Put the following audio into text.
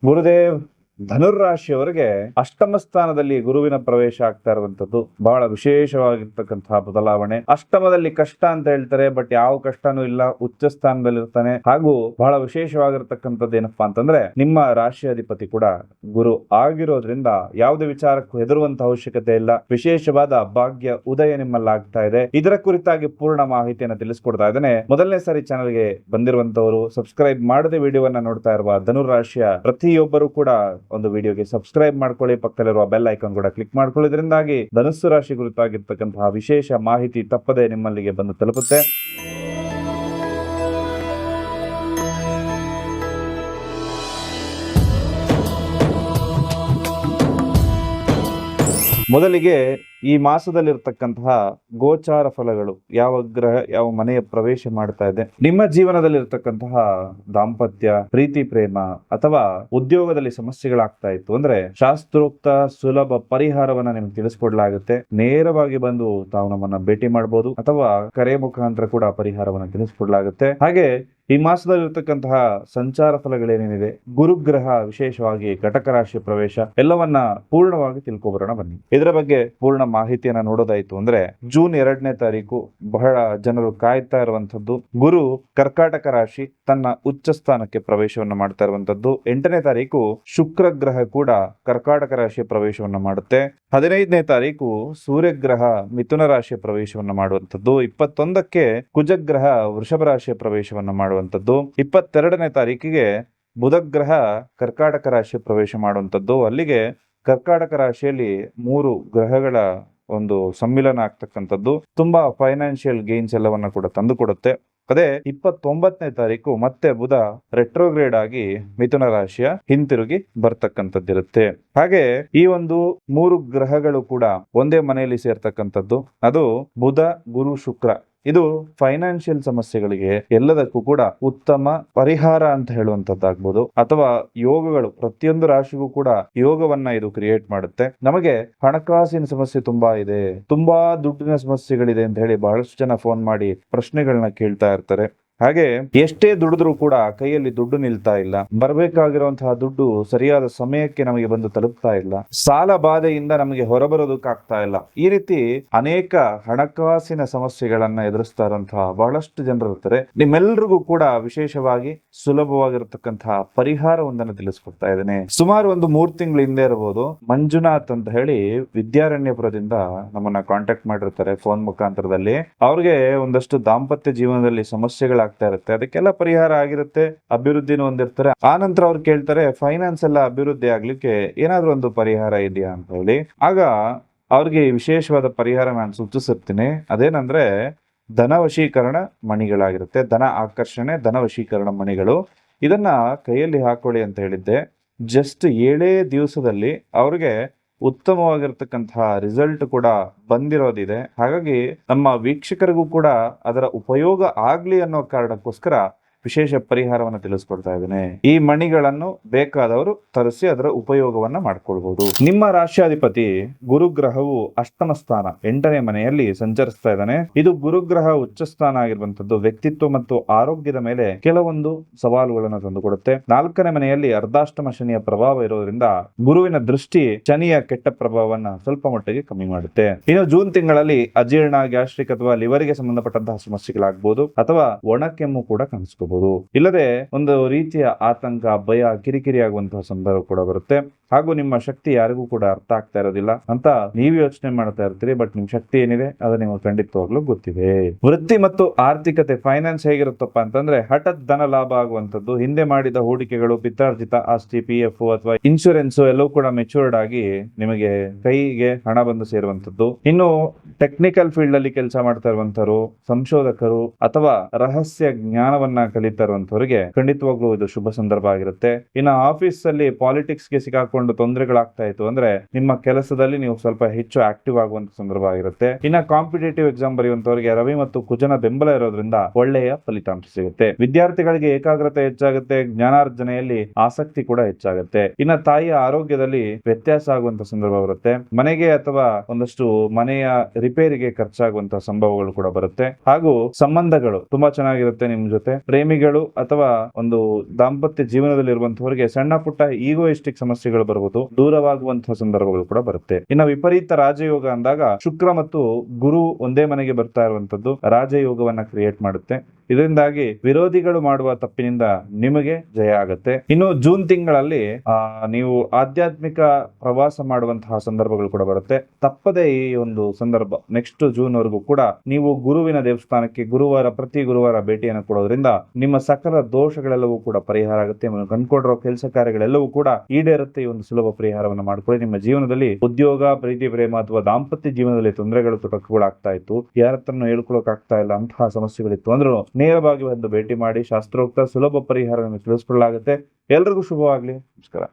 ಗುರುದೇವ್, ಧನುರ್ರಾಶಿಯವರಿಗೆ ಅಷ್ಟಮ ಸ್ಥಾನದಲ್ಲಿ ಗುರುವಿನ ಪ್ರವೇಶ ಆಗ್ತಾ ಇರುವಂತದ್ದು ಬಹಳ ವಿಶೇಷವಾಗಿರ್ತಕ್ಕಂತಹ ಬದಲಾವಣೆ. ಅಷ್ಟಮದಲ್ಲಿ ಕಷ್ಟ ಅಂತ ಹೇಳ್ತಾರೆ, ಬಟ್ ಯಾವ ಕಷ್ಟನೂ ಇಲ್ಲ, ಉಚ್ಚ ಸ್ಥಾನದಲ್ಲಿ ಇರ್ತಾನೆ. ಹಾಗೂ ಬಹಳ ವಿಶೇಷವಾಗಿರ್ತಕ್ಕಂಥದ್ದು ಏನಪ್ಪಾ ಅಂತಂದ್ರೆ, ನಿಮ್ಮ ರಾಶಿ ಅಧಿಪತಿ ಕೂಡ ಗುರು ಆಗಿರೋದ್ರಿಂದ ಯಾವುದೇ ವಿಚಾರಕ್ಕೂ ಹೆದರುವಂತ ಅವಶ್ಯಕತೆ ಇಲ್ಲ. ವಿಶೇಷವಾದ ಭಾಗ್ಯ ಉದಯ ನಿಮ್ಮಲ್ಲಿ ಆಗ್ತಾ ಇದೆ. ಇದರ ಕುರಿತಾಗಿ ಪೂರ್ಣ ಮಾಹಿತಿಯನ್ನು ತಿಳಿಸ್ಕೊಡ್ತಾ ಇದ್ದೇನೆ. ಮೊದಲನೇ ಸಾರಿ ಚಾನಲ್ಗೆ ಬಂದಿರುವಂತವರು, ಸಬ್ಸ್ಕ್ರೈಬ್ ಮಾಡದೆ ವಿಡಿಯೋವನ್ನ ನೋಡ್ತಾ ಇರುವ ಧನುರಾಶಿಯ ಪ್ರತಿಯೊಬ್ಬರು ಕೂಡ ಒಂದು ವಿಡಿಯೋಗೆ ಸಬ್ಸ್ಕ್ರೈಬ್ ಮಾಡ್ಕೊಳ್ಳಿ, ಪಕ್ಕದಲ್ಲಿರುವ ಬೆಲ್ ಐಕಾನ್ ಕೂಡ ಕ್ಲಿಕ್ ಮಾಡ್ಕೊಳ್ಳೋದ್ರಿಂದಾಗಿ ಧನುಸ್ಸು ರಾಶಿ ಕುರಿತಾಗಿರ್ತಕ್ಕಂತಹ ವಿಶೇಷ ಮಾಹಿತಿ ತಪ್ಪದೆ ನಿಮ್ಮಲ್ಲಿಗೆ ಬಂದು ತಲುಪುತ್ತೆ. ಮೊದಲಿಗೆ ಈ ಮಾಸದಲ್ಲಿರ್ತಕ್ಕಂತಹ ಗೋಚಾರ ಫಲಗಳು, ಯಾವ ಗ್ರಹ ಯಾವ ಮನೆಯ ಪ್ರವೇಶ ಮಾಡ್ತಾ ಇದೆ, ನಿಮ್ಮ ಜೀವನದಲ್ಲಿರ್ತಕ್ಕಂತಹ ದಾಂಪತ್ಯ, ಪ್ರೀತಿ, ಪ್ರೇಮ ಅಥವಾ ಉದ್ಯೋಗದಲ್ಲಿ ಸಮಸ್ಯೆಗಳಾಗ್ತಾ ಇತ್ತು ಅಂದ್ರೆ ಶಾಸ್ತ್ರೋಕ್ತ ಸುಲಭ ಪರಿಹಾರವನ್ನ ನಿಮ್ಗೆ ತಿಳಿಸ್ಕೊಡ್ಲಾಗುತ್ತೆ. ನೇರವಾಗಿ ಬಂದು ತಾವು ನಮ್ಮನ್ನ ಭೇಟಿ ಮಾಡಬಹುದು ಅಥವಾ ಕರೆ ಮುಖಾಂತರ ಕೂಡ ಪರಿಹಾರವನ್ನ ತಿಳಿಸ್ಕೊಡ್ಲಾಗುತ್ತೆ. ಹಾಗೆ ಈ ಮಾಸದಲ್ಲಿರ್ತಕ್ಕಂತಹ ಸಂಚಾರ ಫಲಗಳೇನೇನಿದೆ, ಗುರುಗ್ರಹ ವಿಶೇಷವಾಗಿ ಕಟಕ ರಾಶಿ ಪ್ರವೇಶ, ಎಲ್ಲವನ್ನ ಪೂರ್ಣವಾಗಿ ತಿಳ್ಕೊಬರೋಣ ಬನ್ನಿ. ಇದರ ಬಗ್ಗೆ ಪೂರ್ಣ ಮಾಹಿತಿಯನ್ನ ನೋಡೋದಾಯ್ತು ಅಂದ್ರೆ, ಜೂನ್ 2ನೇ ತಾರೀಕು ಬಹಳ ಜನರು ಕಾಯ್ತಾ ಇರುವಂತದ್ದು. ಗುರು ಕರ್ಕಾಟಕ ರಾಶಿ ತನ್ನ ಉಚ್ಚ ಸ್ಥಾನಕ್ಕೆ ಪ್ರವೇಶವನ್ನ ಮಾಡ್ತಾ ಇರುವಂತದ್ದು. 8ನೇ ತಾರೀಕು ಶುಕ್ರ ಗ್ರಹ ಕೂಡ ಕರ್ಕಾಟಕ ರಾಶಿಯ ಪ್ರವೇಶವನ್ನ ಮಾಡುತ್ತೆ. 15ನೇ ತಾರೀಕು ಸೂರ್ಯಗ್ರಹ ಮಿಥುನ ರಾಶಿಯ ಪ್ರವೇಶವನ್ನ ಮಾಡುವಂತದ್ದು. 21ಕ್ಕೆ ಕುಜಗ್ರಹ ವೃಷಭ ರಾಶಿಯ ಪ್ರವೇಶವನ್ನ ಮಾಡುವಂತದ್ದು. 22ನೇ ತಾರೀಕಿಗೆ ಬುಧಗ್ರಹ ಕರ್ಕಾಟಕ ರಾಶಿಯ ಪ್ರವೇಶ ಮಾಡುವಂತದ್ದು. ಅಲ್ಲಿಗೆ ಕರ್ಕಾಟಕ ರಾಶಿಯಲ್ಲಿ 3 ಗ್ರಹಗಳ ಒಂದು ಸಮ್ಮಿಲನ ಆಗ್ತಕ್ಕಂಥದ್ದು ತುಂಬಾ ಫೈನಾನ್ಷಿಯಲ್ ಗೇನ್ಸ್ ಎಲ್ಲವನ್ನ ಕೂಡ ತಂದು ಕೊಡುತ್ತೆ. ಅದೇ 29ನೇ ತಾರೀಕು ಮತ್ತೆ ಬುಧ ರೆಟ್ರೋಗ್ರೇಡ್ ಆಗಿ ಮಿಥುನ ರಾಶಿಯ ಹಿಂತಿರುಗಿ ಬರ್ತಕ್ಕಂಥದ್ದಿರುತ್ತೆ. ಹಾಗೆ ಈ ಒಂದು 3 ಗ್ರಹಗಳು ಕೂಡ ಒಂದೇ ಮನೆಯಲ್ಲಿ ಸೇರ್ತಕ್ಕಂಥದ್ದು. ಅದು ಬುಧ, ಗುರು, ಶುಕ್ರ. ಇದು ಫೈನಾನ್ಷಿಯಲ್ ಸಮಸ್ಯೆಗಳಿಗೆ ಎಲ್ಲದಕ್ಕೂ ಕೂಡ ಉತ್ತಮ ಪರಿಹಾರ ಅಂತ ಹೇಳುವಂತದ್ದಾಗ್ಬೋದು, ಅಥವಾ ಯೋಗಗಳು, ಪ್ರತಿಯೊಂದು ರಾಶಿಗೂ ಕೂಡ ಯೋಗವನ್ನ ಇದು ಕ್ರಿಯೇಟ್ ಮಾಡುತ್ತೆ. ನಮಗೆ ಹಣಕಾಸಿನ ಸಮಸ್ಯೆ ತುಂಬಾ ಇದೆ, ತುಂಬಾ ದುಡ್ಡಿನ ಸಮಸ್ಯೆಗಳಿದೆ ಅಂತ ಹೇಳಿ ಬಹಳಷ್ಟು ಜನ ಫೋನ್ ಮಾಡಿ ಪ್ರಶ್ನೆಗಳನ್ನ ಕೇಳ್ತಾ ಇರ್ತಾರೆ. ಹಾಗೆ ಎಷ್ಟೇ ದುಡಿದ್ರೂ ಕೂಡ ಕೈಯಲ್ಲಿ ದುಡ್ಡು ನಿಲ್ತಾ ಇಲ್ಲ, ಬರಬೇಕಾಗಿರುವಂತಹ ದುಡ್ಡು ಸರಿಯಾದ ಸಮಯಕ್ಕೆ ನಮಗೆ ಬಂದು ತಲುಪ್ತಾ ಇಲ್ಲ, ಸಾಲ ಬಾಧೆಯಿಂದ ನಮಗೆ ಹೊರಬರೋದಕ್ಕಾಗ್ತಾ ಇಲ್ಲ. ಈ ರೀತಿ ಅನೇಕ ಹಣಕಾಸಿನ ಸಮಸ್ಯೆಗಳನ್ನ ಎದುರಿಸ್ತಾ ಇರುವಂತಹ ಬಹಳಷ್ಟು ಜನರು ಇರ್ತಾರೆ. ನಿಮ್ಮೆಲ್ರಿಗೂ ಕೂಡ ವಿಶೇಷವಾಗಿ ಸುಲಭವಾಗಿರತಕ್ಕಂತಹ ಪರಿಹಾರವೊಂದನ್ನು ತಿಳಿಸ್ಕೊಡ್ತಾ ಇದ್ದೇನೆ. ಸುಮಾರು ಒಂದು 3 ತಿಂಗಳ ಹಿಂದೆ ಇರಬಹುದು, ಮಂಜುನಾಥ್ ಅಂತ ಹೇಳಿ ವಿದ್ಯಾರಣ್ಯಪುರದಿಂದ ನಮ್ಮನ್ನ ಕಾಂಟ್ಯಾಕ್ಟ್ ಮಾಡಿರ್ತಾರೆ ಫೋನ್ ಮುಖಾಂತರದಲ್ಲಿ. ಅವ್ರಿಗೆ ಒಂದಷ್ಟು ದಾಂಪತ್ಯ ಜೀವನದಲ್ಲಿ ಸಮಸ್ಯೆಗಳ ಇರುತ್ತೆ, ಅದಕ್ಕೆಲ್ಲ ಪರಿಹಾರ ಆಗಿರುತ್ತೆ, ಅಭಿವೃದ್ಧಿನೂ ಹೊಂದಿರ್ತಾರೆ. ಆ ನಂತರ ಅವ್ರು ಕೇಳ್ತಾರೆ, ಫೈನಾನ್ಸ್ ಎಲ್ಲ ಅಭಿವೃದ್ಧಿ ಆಗ್ಲಿಕ್ಕೆ ಏನಾದ್ರೂ ಒಂದು ಪರಿಹಾರ ಇದೆಯಾ ಅಂತ ಹೇಳಿ. ಆಗ ಅವ್ರಿಗೆ ವಿಶೇಷವಾದ ಪರಿಹಾರ ನಾನು ಸೂಚಿಸಿರ್ತೀನಿ. ಅದೇನಂದ್ರೆ ಧನವಶೀಕರಣ ಮಣಿಗಳಾಗಿರುತ್ತೆ. ಧನ ಆಕರ್ಷಣೆ, ಧನವಶೀಕರಣ ಮಣಿಗಳು. ಇದನ್ನ ಕೈಯಲ್ಲಿ ಹಾಕೊಳ್ಳಿ ಅಂತ ಹೇಳಿದ್ದೆ. ಜಸ್ಟ್ 7 ದಿವಸದಲ್ಲಿ ಅವ್ರಿಗೆ ಉತ್ತಮವಾಗಿರ್ತಕ್ಕಂತಹ ರಿಸಲ್ಟ್ ಕೂಡ ಬಂದಿರೋದಿದೆ. ಹಾಗಾಗಿ ನಮ್ಮ ವೀಕ್ಷಕರಿಗೂ ಕೂಡ ಅದರ ಉಪಯೋಗ ಆಗ್ಲಿ ಅನ್ನೋ ಕಾರಣಕ್ಕೋಸ್ಕರ ವಿಶೇಷ ಪರಿಹಾರವನ್ನು ತಿಳಿಸ್ಕೊಡ್ತಾ ಇದ್ದೇನೆ. ಈ ಮಣಿಗಳನ್ನು ಬೇಕಾದವರು ತರಿಸಿ ಅದರ ಉಪಯೋಗವನ್ನ ಮಾಡ್ಕೊಳ್ಬಹುದು. ನಿಮ್ಮ ರಾಶ್ಯಾಧಿಪತಿ ಗುರುಗ್ರಹವು ಅಷ್ಟಮ ಸ್ಥಾನ 8ನೇ ಮನೆಯಲ್ಲಿ ಸಂಚರಿಸ್ತಾ ಇದ್ದಾನೆ. ಇದು ಗುರುಗ್ರಹ ಉಚ್ಚ ಸ್ಥಾನ ಆಗಿರುವಂತದ್ದು ವ್ಯಕ್ತಿತ್ವ ಮತ್ತು ಆರೋಗ್ಯದ ಮೇಲೆ ಕೆಲವೊಂದು ಸವಾಲುಗಳನ್ನು ತಂದುಕೊಡುತ್ತೆ. 4ನೇ ಮನೆಯಲ್ಲಿ ಅರ್ಧಾಷ್ಟಮ ಶನಿಯ ಪ್ರಭಾವ ಇರೋದ್ರಿಂದ ಗುರುವಿನ ದೃಷ್ಟಿ ಶನಿಯ ಕೆಟ್ಟ ಪ್ರಭಾವವನ್ನ ಸ್ವಲ್ಪ ಮಟ್ಟಿಗೆ ಕಮ್ಮಿ ಮಾಡುತ್ತೆ. ಇನ್ನು ಜೂನ್ ತಿಂಗಳಲ್ಲಿ ಅಜೀರ್ಣ, ಗ್ಯಾಸ್ಟ್ರಿಕ್ ಅಥವಾ ಲಿವರ್ಗೆ ಸಂಬಂಧಪಟ್ಟಂತಹ ಸಮಸ್ಯೆಗಳಾಗಬಹುದು, ಅಥವಾ ಒಣಕೆಮ್ಮು ಕೂಡ ಕಾಣಿಸ್ಕೋಬಹುದು. ಇಲ್ಲದೆ ಒಂದು ರೀತಿಯ ಆತಂಕ, ಭಯ, ಕಿರಿಕಿರಿ ಆಗುವಂತಹ ಸಂದರ್ಭ ಕೂಡ ಬರುತ್ತೆ. ಹಾಗೂ ನಿಮ್ಮ ಶಕ್ತಿ ಯಾರಿಗೂ ಕೂಡ ಅರ್ಥ ಆಗ್ತಾ ಇರೋದಿಲ್ಲ ಅಂತ ನೀವು ಯೋಚನೆ ಮಾಡ್ತಾ ಇರ್ತೀರಿ, ಬಟ್ ನಿಮ್ ಶಕ್ತಿ ಏನಿದೆ ಅದು ನಿಮಗೆ ಖಂಡಿತವಾಗ್ಲೂ ಗೊತ್ತಿದೆ. ವೃತ್ತಿ ಮತ್ತು ಆರ್ಥಿಕತೆ, ಫೈನಾನ್ಸ್ ಹೇಗಿರುತ್ತಪ್ಪ ಅಂತಂದ್ರೆ ಹಠಾತ್ ಧನ ಲಾಭ ಆಗುವಂತದ್ದು, ಹಿಂದೆ ಮಾಡಿದ ಹೂಡಿಕೆಗಳು, ಪಿತ್ರಾರ್ಜಿತ ಆಸ್ತಿ, PF ಅಥವಾ ಇನ್ಶೂರೆನ್ಸ್ ಎಲ್ಲವೂ ಕೂಡ ಮೆಚೂರ್ಡ್ ಆಗಿ ನಿಮಗೆ ಕೈಗೆ ಹಣ ಬಂದು ಸೇರುವಂತದ್ದು. ಇನ್ನು ಟೆಕ್ನಿಕಲ್ ಫೀಲ್ಡ್ ಅಲ್ಲಿ ಕೆಲಸ ಮಾಡ್ತಾ ಇರುವಂತರು, ಸಂಶೋಧಕರು ಅಥವಾ ರಹಸ್ಯ ಜ್ಞಾನವನ್ನ ಕಲಿತಾ ಇರುವಂತವರಿಗೆ ಖಂಡಿತವಾಗ್ಲೂ ಇದು ಶುಭ ಸಂದರ್ಭ ಆಗಿರುತ್ತೆ. ಇನ್ನು ಆಫೀಸ್ ಅಲ್ಲಿ ಪಾಲಿಟಿಕ್ಸ್ ಗೆ ಸಿಕ್ಕಾಕೊಂಡು ತೊಂದರೆಗಳಾಗ್ತಾ ಇತ್ತು ಅಂದ್ರೆ ನಿಮ್ಮ ಕೆಲಸದಲ್ಲಿ ನೀವು ಸ್ವಲ್ಪ ಹೆಚ್ಚು ಆಕ್ಟಿವ್ ಆಗುವಂತ ಸಂದರ್ಭ ಆಗಿರುತ್ತೆ. ಇನ್ನ ಕಾಂಪಿಟೇಟಿವ್ ಎಕ್ಸಾಮ್ ಬರೆಯುವಂತವರಿಗೆ ರವಿ ಮತ್ತು ಕುಜನ ಬೆಂಬಲ ಇರೋದ್ರಿಂದ ಒಳ್ಳೆಯ ಫಲಿತಾಂಶ ಸಿಗುತ್ತೆ. ವಿದ್ಯಾರ್ಥಿಗಳಿಗೆ ಏಕಾಗ್ರತೆ ಹೆಚ್ಚಾಗುತ್ತೆ, ಜ್ಞಾನಾರ್ಜನೆಯಲ್ಲಿ ಆಸಕ್ತಿ ಕೂಡ ಹೆಚ್ಚಾಗುತ್ತೆ. ಇನ್ನ ತಾಯಿಯ ಆರೋಗ್ಯದಲ್ಲಿ ವ್ಯತ್ಯಾಸ ಆಗುವಂತ ಸಂದರ್ಭ ಬರುತ್ತೆ. ಮನೆಗೆ ಅಥವಾ ಒಂದಷ್ಟು ಮನೆಯ ರಿಪೇರಿಗೆ ಖರ್ಚಾಗುವಂತಹ ಸಂಭವಗಳು ಕೂಡ ಬರುತ್ತೆ. ಹಾಗೂ ಸಂಬಂಧಗಳು ತುಂಬಾ ಚೆನ್ನಾಗಿರುತ್ತೆ. ನಿಮ್ ಜೊತೆ ಪ್ರೇಮಿ ಪ್ರೇಮಿಗಳು ಅಥವಾ ಒಂದು ದಾಂಪತ್ಯ ಜೀವನದಲ್ಲಿ ಇರುವಂತವರಿಗೆ ಸಣ್ಣ ಪುಟ್ಟ ಈಗೋಯಿಸ್ಟಿಕ್ ಸಮಸ್ಯೆಗಳು ಬರುವುದು, ದೂರವಾಗುವಂತಹ ಸಂದರ್ಭಗಳು ಕೂಡ ಬರುತ್ತೆ. ಇನ್ನು ವಿಪರೀತ ರಾಜಯೋಗ ಅಂದಾಗ ಶುಕ್ರ ಮತ್ತು ಗುರು ಒಂದೇ ಮನೆಗೆ ಬರ್ತಾ ಇರುವಂತದ್ದು ರಾಜಯೋಗವನ್ನ ಕ್ರಿಯೇಟ್ ಮಾಡುತ್ತೆ. ಇದರಿಂದಾಗಿ ವಿರೋಧಿಗಳು ಮಾಡುವ ತಪ್ಪಿನಿಂದ ನಿಮಗೆ ಜಯ ಆಗುತ್ತೆ. ಇನ್ನು ಜೂನ್ ತಿಂಗಳಲ್ಲಿ ನೀವು ಆಧ್ಯಾತ್ಮಿಕ ಪ್ರವಾಸ ಮಾಡುವಂತಹ ಸಂದರ್ಭಗಳು ಕೂಡ ಬರುತ್ತೆ. ತಪ್ಪದೆ ಈ ಒಂದು ಸಂದರ್ಭ ನೆಕ್ಸ್ಟ್ ಜೂನ್ ವರೆಗೂ ಕೂಡ ನೀವು ಗುರುವಿನ ದೇವಸ್ಥಾನಕ್ಕೆ ಪ್ರತಿ ಗುರುವಾರ ಭೇಟಿಯನ್ನು ಕೊಡೋದ್ರಿಂದ ನಿಮ್ಮ ಸಕಲ ದೋಷಗಳೆಲ್ಲವೂ ಕೂಡ ಪರಿಹಾರ ಆಗುತ್ತೆ. ಕಂಡುಕೊಂಡಿರೋ ಕೆಲಸ ಕಾರ್ಯಗಳೆಲ್ಲವೂ ಕೂಡ ಈಡೇರುತ್ತೆ. ಈ ಒಂದು ಸುಲಭ ಪರಿಹಾರವನ್ನು ಮಾಡ್ಕೊಳ್ಳಿ. ನಿಮ್ಮ ಜೀವನದಲ್ಲಿ ಉದ್ಯೋಗ, ಪ್ರೀತಿ, ಪ್ರೇಮ ಅಥವಾ ದಾಂಪತ್ಯ ಜೀವನದಲ್ಲಿ ತೊಂದರೆಗಳು ತೊಡಕುಗಳಾಗ್ತಾ ಇತ್ತು, ಯಾರ ಹತ್ರನೂ ಹೇಳ್ಕೊಳಕ್ ಆಗ್ತಾ ಇಲ್ಲ ಅಂತಹ ಸಮಸ್ಯೆಗಳಿತ್ತು ಅಂದ್ರೂ ನೇರವಾಗಿ ಒಂದು ಭೇಟಿ ಮಾಡಿ ಶಾಸ್ತ್ರೋಕ್ತ ಸುಲಭ ಪರಿಹಾರವನ್ನು ತಿಳಿಸ್ಕೊಳ್ಳಲಾಗುತ್ತೆ. ಎಲ್ರಿಗೂ ಶುಭವಾಗ್ಲಿ. ನಮಸ್ಕಾರ.